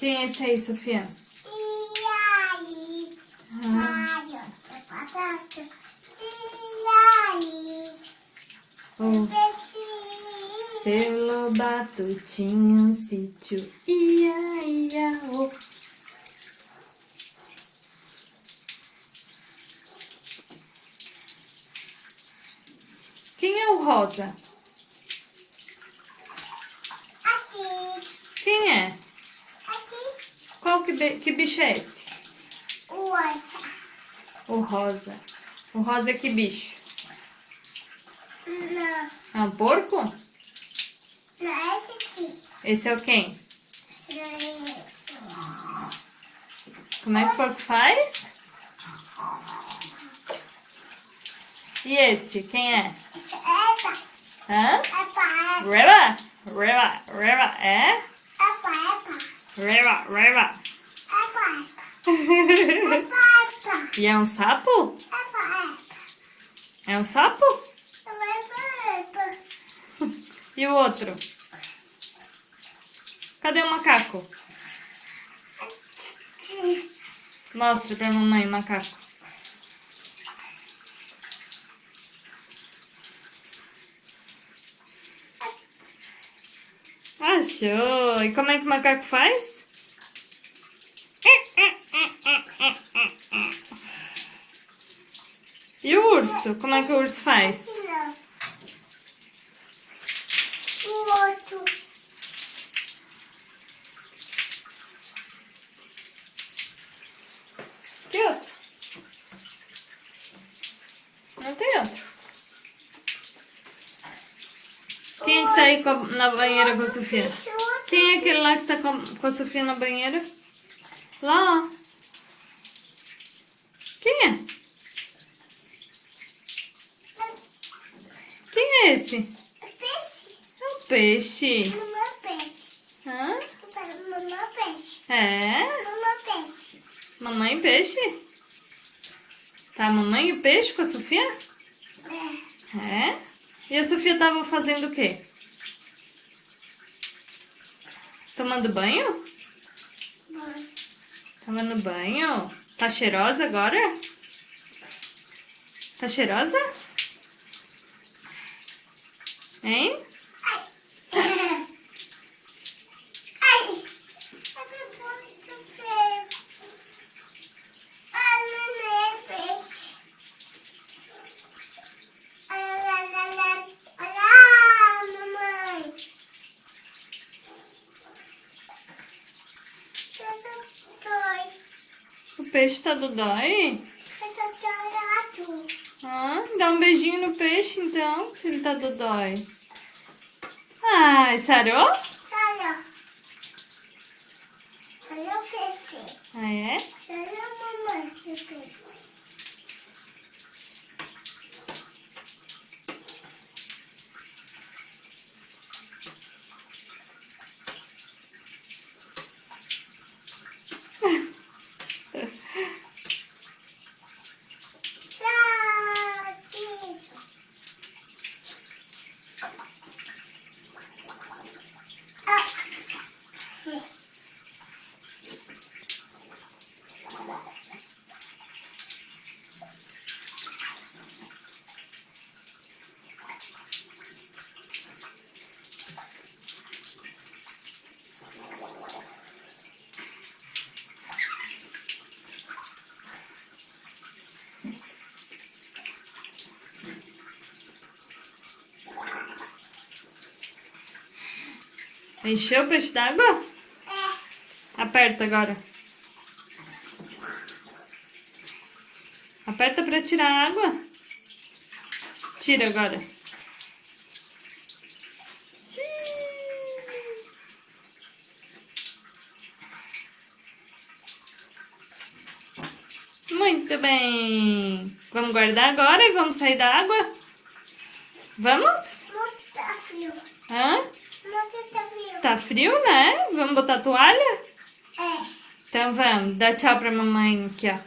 Quem é esse aí, Sofia? O seu Lobato tinha um sítio, ia, ia, oh. Quem é o Rosa? Aqui. Quem é? Aqui. Qual que bicho é esse? O Rosa. O Rosa. O Rosa é que bicho? Não. É um porco? Não é esse aqui. Esse é o quem? Não. Como é que o porco faz? E esse, quem é? Epa. Hã? Epa. Reba? Reba, reba, é? Epa. Epa. Reba, reba. Epa. Epa. Epa. E é um sapo? Epa. É um sapo? Epa. E o outro? Cadê o macaco? Mostra pra mamãe o macaco. Achou! E como é que o macaco faz? E o urso? Como é que o urso faz? Não. O outro. Que outro? Não tem outro. Quem tá aí na banheira com a Sofia? Quem é aquele lá que tá com a Sofia na banheira? Lá, ó. Quem é? Quem é esse? Peixe. É um peixe. Mamãe peixe. Hã? Mamãe peixe. É? Mamãe peixe. Mamãe peixe? Tá a mamãe e o peixe com a Sofia? É? E a Sofia tava fazendo o quê? Tomando banho? Tomando banho? Tá cheirosa agora? Tá cheirosa? Hein? Ai. Ai. O peixe tá dodói? Ah, dá um beijinho no peixe então, se ele tá dodói. Ai, sarou? Ah, é? Encheu o peixe d'água? Aperta agora. Aperta pra tirar a água. Tira agora. Muito bem. Vamos guardar agora e vamos sair da água? Vamos? Tá frio. Hã? Tá frio. Tá frio, né? Vamos botar toalha? É. Então vamos. Dá tchau pra mamãe aqui, ó.